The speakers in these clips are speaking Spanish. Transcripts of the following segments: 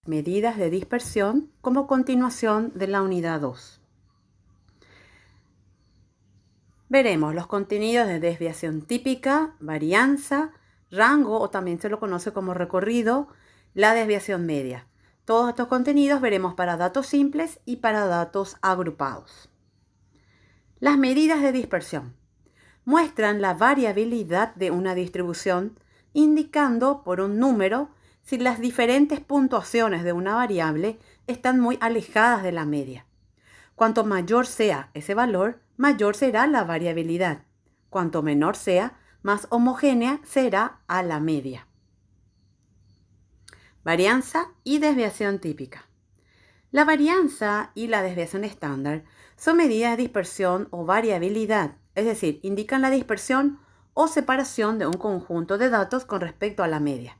Medidas de dispersión como continuación de la unidad 2. Veremos los contenidos de desviación típica, varianza, rango o también se lo conoce como recorrido, la desviación media. Todos estos contenidos veremos para datos simples y para datos agrupados. Las medidas de dispersión muestran la variabilidad de una distribución indicando por un número si las diferentes puntuaciones de una variable están muy alejadas de la media. Cuanto mayor sea ese valor, mayor será la variabilidad. Cuanto menor sea, más homogénea será a la media. Varianza y desviación típica. La varianza y la desviación estándar son medidas de dispersión o variabilidad, es decir, indican la dispersión o separación de un conjunto de datos con respecto a la media.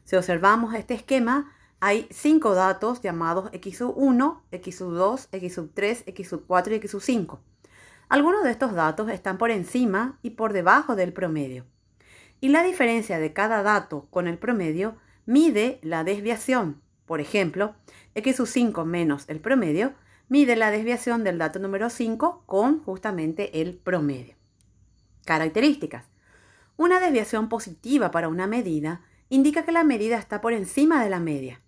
Si observamos este esquema, hay 5 datos llamados x1, x2, x3, x4 y x5. Algunos de estos datos están por encima y por debajo del promedio. Y la diferencia de cada dato con el promedio mide la desviación. Por ejemplo, x5 menos el promedio mide la desviación del dato número 5 con justamente el promedio. Características. Una desviación positiva para una medida indica que la medida está por encima de la media.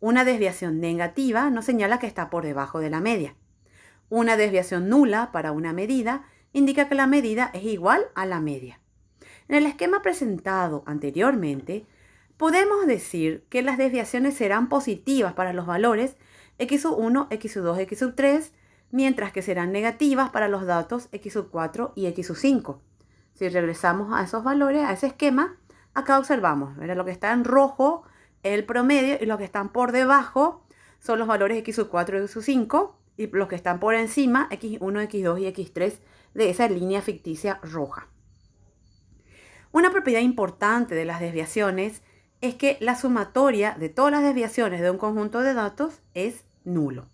Una desviación negativa nos señala que está por debajo de la media. Una desviación nula para una medida indica que la medida es igual a la media. En el esquema presentado anteriormente, podemos decir que las desviaciones serán positivas para los valores x1, x2, x3, mientras que serán negativas para los datos x4 y x5. Si regresamos a esos valores, a ese esquema, acá observamos, ¿verdad? Lo que está en rojo es el promedio y lo que están por debajo son los valores x4 y x5 y los que están por encima x1, x2 y x3 de esa línea ficticia roja. Una propiedad importante de las desviaciones es que la sumatoria de todas las desviaciones de un conjunto de datos es nulo.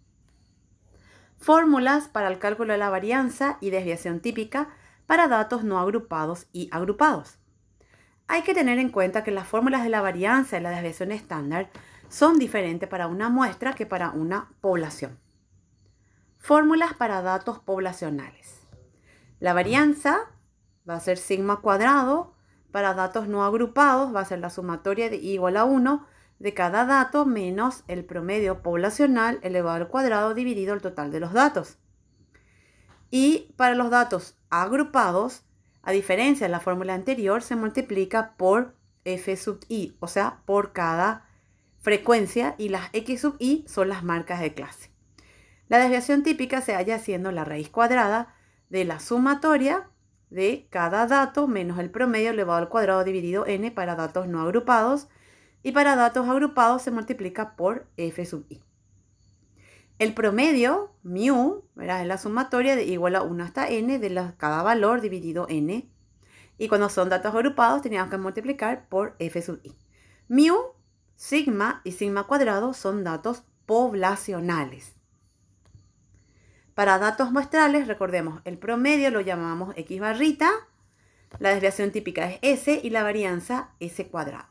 Fórmulas para el cálculo de la varianza y desviación típica para datos no agrupados y agrupados. Hay que tener en cuenta que las fórmulas de la varianza y la desviación estándar son diferentes para una muestra que para una población. Fórmulas para datos poblacionales. La varianza va a ser sigma cuadrado. Para datos no agrupados va a ser la sumatoria de i igual a 1 de cada dato menos el promedio poblacional elevado al cuadrado dividido el total de los datos. Y para los datos agrupados, a diferencia de la fórmula anterior, se multiplica por f sub i, o sea, por cada frecuencia, y las x sub i son las marcas de clase. La desviación típica se halla siendo la raíz cuadrada de la sumatoria de cada dato menos el promedio elevado al cuadrado dividido n para datos no agrupados, y para datos agrupados se multiplica por f sub i. El promedio, mu, ¿verdad? Es la sumatoria de igual a 1 hasta n de cada valor dividido n. Y cuando son datos agrupados teníamos que multiplicar por f sub i. Mu, sigma y sigma cuadrado son datos poblacionales. Para datos muestrales, recordemos, el promedio lo llamamos x barrita, la desviación típica es s y la varianza s cuadrado.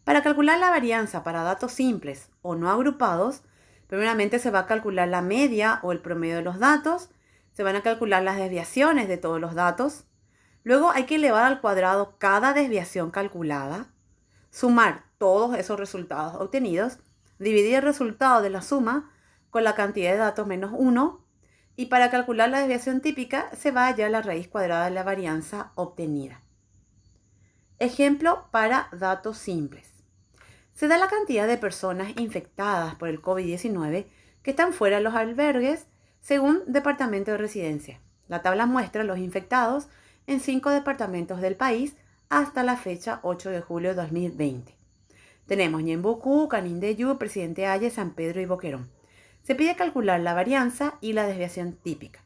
Para calcular la varianza para datos simples o no agrupados, primeramente se va a calcular la media o el promedio de los datos, se van a calcular las desviaciones de todos los datos, luego hay que elevar al cuadrado cada desviación calculada, sumar todos esos resultados obtenidos, dividir el resultado de la suma con la cantidad de datos menos 1, y para calcular la desviación típica se va a hallar la raíz cuadrada de la varianza obtenida. Ejemplo para datos simples. Se da la cantidad de personas infectadas por el COVID-19 que están fuera de los albergues según departamento de residencia. La tabla muestra los infectados en 5 departamentos del país hasta la fecha 8 de julio de 2020. Tenemos Ñembucú, Canindeyú, Presidente Halle, San Pedro y Boquerón. Se pide calcular la varianza y la desviación típica.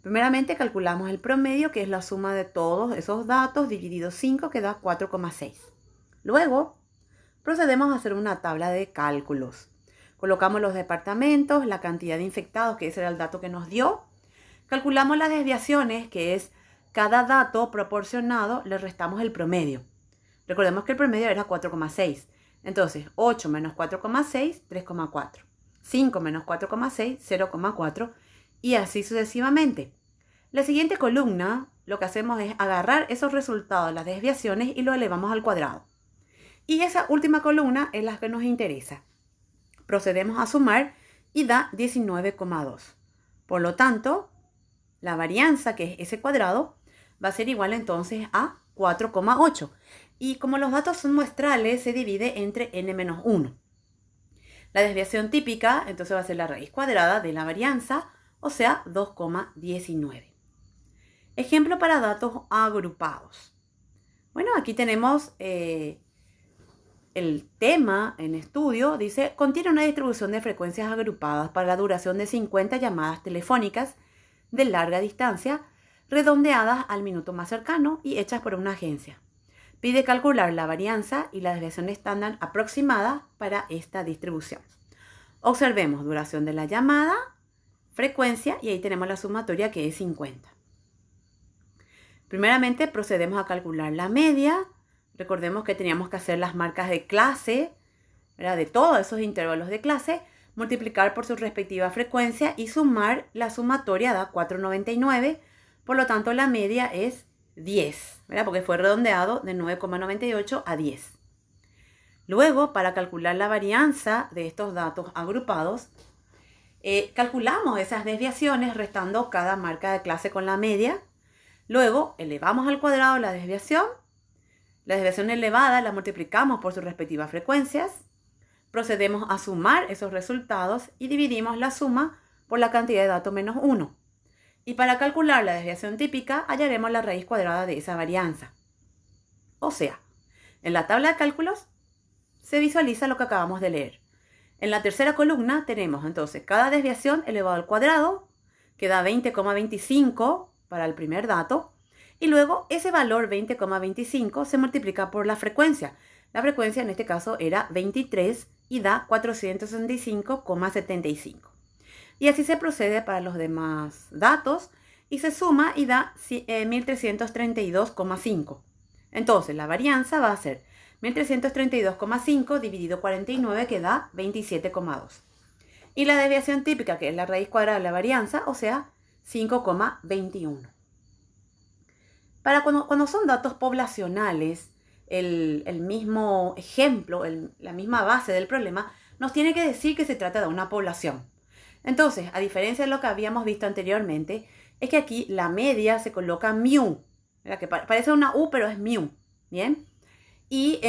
Primeramente calculamos el promedio, que es la suma de todos esos datos dividido 5, que da 4,6. Luego procedemos a hacer una tabla de cálculos. Colocamos los departamentos, la cantidad de infectados, que ese era el dato que nos dio. Calculamos las desviaciones, que es cada dato proporcionado, le restamos el promedio. Recordemos que el promedio era 4,6. Entonces, 8 menos 4,6, 3,4. 5 menos 4,6, 0,4. Y así sucesivamente. La siguiente columna, lo que hacemos es agarrar esos resultados, las desviaciones, y lo elevamos al cuadrado. Y esa última columna es la que nos interesa. Procedemos a sumar y da 19,2. Por lo tanto, la varianza, que es ese cuadrado, va a ser igual entonces a 4,8. Y como los datos son muestrales, se divide entre n-1. La desviación típica, entonces va a ser la raíz cuadrada de la varianza, o sea, 2,19. Ejemplo para datos agrupados. Bueno, aquí tenemos el tema en estudio. Dice, contiene una distribución de frecuencias agrupadas para la duración de 50 llamadas telefónicas de larga distancia, redondeadas al minuto más cercano y hechas por una agencia. Pide calcular la varianza y la desviación estándar aproximada para esta distribución. Observemos duración de la llamada, frecuencia, y ahí tenemos la sumatoria, que es 50. Primeramente procedemos a calcular la media. Recordemos que teníamos que hacer las marcas de clase, ¿verdad?, de todos esos intervalos de clase, multiplicar por su respectiva frecuencia y sumar. La sumatoria da 4,99, por lo tanto la media es 10, ¿verdad?, porque fue redondeado de 9,98 a 10. Luego, para calcular la varianza de estos datos agrupados, calculamos esas desviaciones restando cada marca de clase con la media. Luego, elevamos al cuadrado la desviación. La desviación elevada la multiplicamos por sus respectivas frecuencias. Procedemos a sumar esos resultados y dividimos la suma por la cantidad de datos menos 1. Y para calcular la desviación típica, hallaremos la raíz cuadrada de esa varianza. O sea, en la tabla de cálculos se visualiza lo que acabamos de leer. En la tercera columna tenemos entonces cada desviación elevado al cuadrado, que da 20,25 para el primer dato, y luego ese valor 20,25 se multiplica por la frecuencia. La frecuencia en este caso era 23 y da 465,75. Y así se procede para los demás datos y se suma y da 1332,5. Entonces la varianza va a ser 1332,5 dividido 49, que da 27,2. Y la desviación típica, que es la raíz cuadrada de la varianza, o sea, 5,21. Para cuando son datos poblacionales, el mismo ejemplo, la misma base del problema, nos tiene que decir que se trata de una población. Entonces, a diferencia de lo que habíamos visto anteriormente, es que aquí la media se coloca mu, ¿verdad?, que parece una U, pero es mu, ¿bien? Y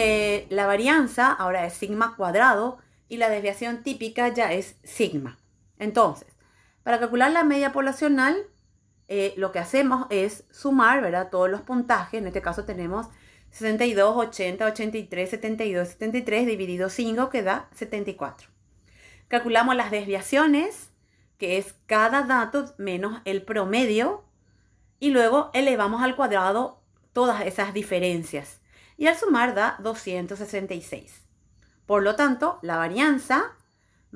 la varianza ahora es sigma cuadrado y la desviación típica ya es sigma. Entonces, para calcular la media poblacional, lo que hacemos es sumar, ¿verdad?, todos los puntajes. En este caso tenemos 62, 80, 83, 72, 73 dividido 5, que da 74. Calculamos las desviaciones, que es cada dato menos el promedio, y luego elevamos al cuadrado todas esas diferencias. Y al sumar da 266. Por lo tanto, la varianza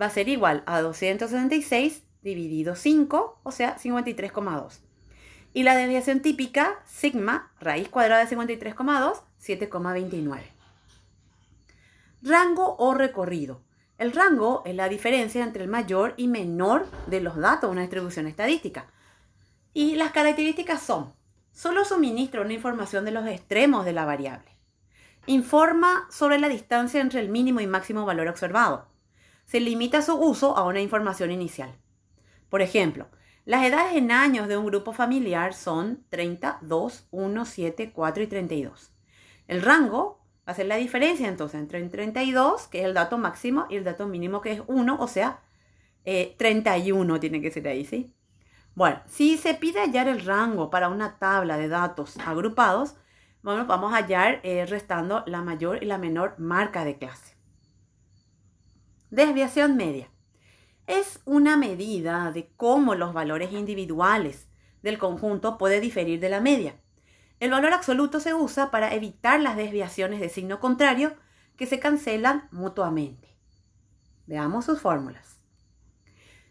va a ser igual a 266 dividido 5, o sea, 53,2. Y la desviación típica, sigma, raíz cuadrada de 53,2, 7,29. Rango o recorrido. El rango es la diferencia entre el mayor y menor de los datos de una distribución estadística. Y las características son: solo suministra una información de los extremos de la variable. Informa sobre la distancia entre el mínimo y máximo valor observado. Se limita su uso a una información inicial. Por ejemplo, las edades en años de un grupo familiar son 30, 2, 1, 7, 4 y 32. El rango va a ser la diferencia entonces entre 32, que es el dato máximo, y el dato mínimo, que es 1, o sea, 31 tiene que ser ahí, ¿sí? Bueno, si se pide hallar el rango para una tabla de datos agrupados, bueno, vamos a hallar restando la mayor y la menor marca de clase. Desviación media. Es una medida de cómo los valores individuales del conjunto pueden diferir de la media. El valor absoluto se usa para evitar las desviaciones de signo contrario que se cancelan mutuamente. Veamos sus fórmulas.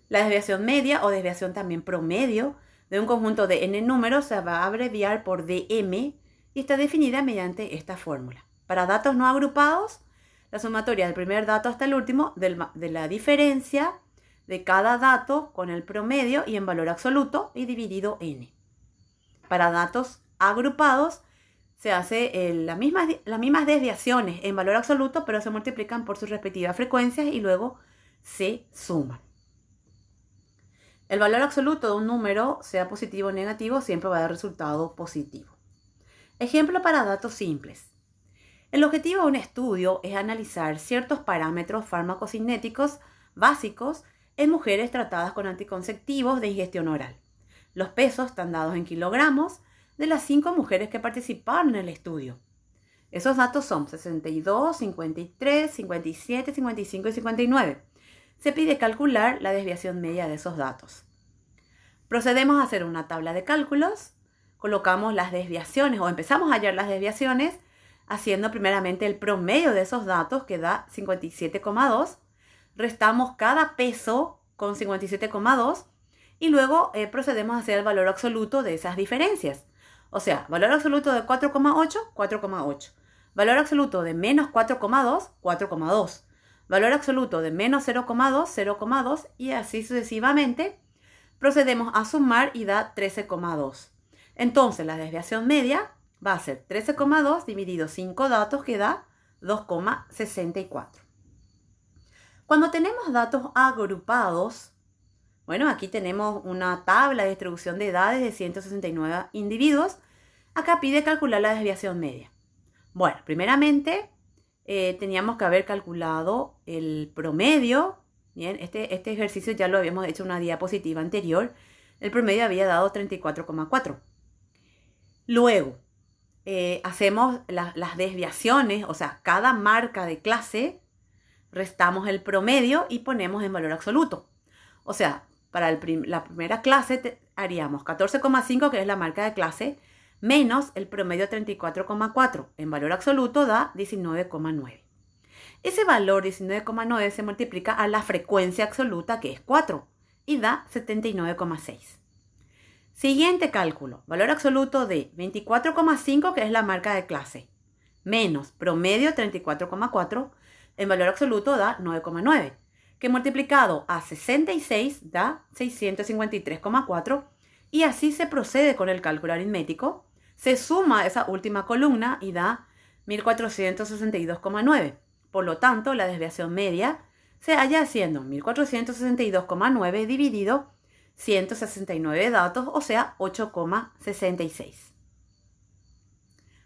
La desviación media, o desviación también promedio, de un conjunto de n números se va a abreviar por dm y está definida mediante esta fórmula. Para datos no agrupados, la sumatoria del primer dato hasta el último de la diferencia de cada dato con el promedio y en valor absoluto y dividido n. Para datos agrupados se hace las mismas desviaciones en valor absoluto, pero se multiplican por sus respectivas frecuencias y luego se suman. El valor absoluto de un número, sea positivo o negativo, siempre va a dar resultado positivo. Ejemplo para datos simples. El objetivo de un estudio es analizar ciertos parámetros farmacocinéticos básicos en mujeres tratadas con anticonceptivos de ingestión oral. Los pesos están dados en kilogramos de las 5 mujeres que participaron en el estudio. Esos datos son 62, 53, 57, 55 y 59. Se pide calcular la desviación media de esos datos. Procedemos a hacer una tabla de cálculos, colocamos las desviaciones o empezamos a hallar las desviaciones haciendo primeramente el promedio de esos datos que da 57,2, restamos cada peso con 57,2 y luego procedemos a hacer el valor absoluto de esas diferencias. O sea, valor absoluto de 4,8, 4,8. Valor absoluto de menos 4,2, 4,2. Valor absoluto de menos 0,2, 0,2 y así sucesivamente. Procedemos a sumar y da 13,2. Entonces la desviación media va a ser 13,2 dividido 5 datos que da 2,64. Cuando tenemos datos agrupados, bueno, aquí tenemos una tabla de distribución de edades de 169 individuos. Acá pide calcular la desviación media. Bueno, primeramente teníamos que haber calculado el promedio. Bien, este ejercicio ya lo habíamos hecho en una diapositiva anterior. El promedio había dado 34,4. Luego, hacemos las desviaciones, o sea, cada marca de clase, restamos el promedio y ponemos en valor absoluto. O sea, para la primera clase haríamos 14,5, que es la marca de clase, menos el promedio 34,4. En valor absoluto da 19,9. Ese valor 19,9 se multiplica a la frecuencia absoluta, que es 4, y da 79,6. Siguiente cálculo, valor absoluto de 24,5, que es la marca de clase, menos promedio 34,4, en valor absoluto da 9,9, que multiplicado a 66 da 653,4, y así se procede con el cálculo aritmético. Se suma esa última columna y da 1462,9. Por lo tanto, la desviación media se halla haciendo 1462,9 dividido 169 datos, o sea, 8,66.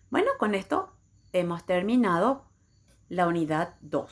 Bueno, con esto hemos terminado la unidad 2.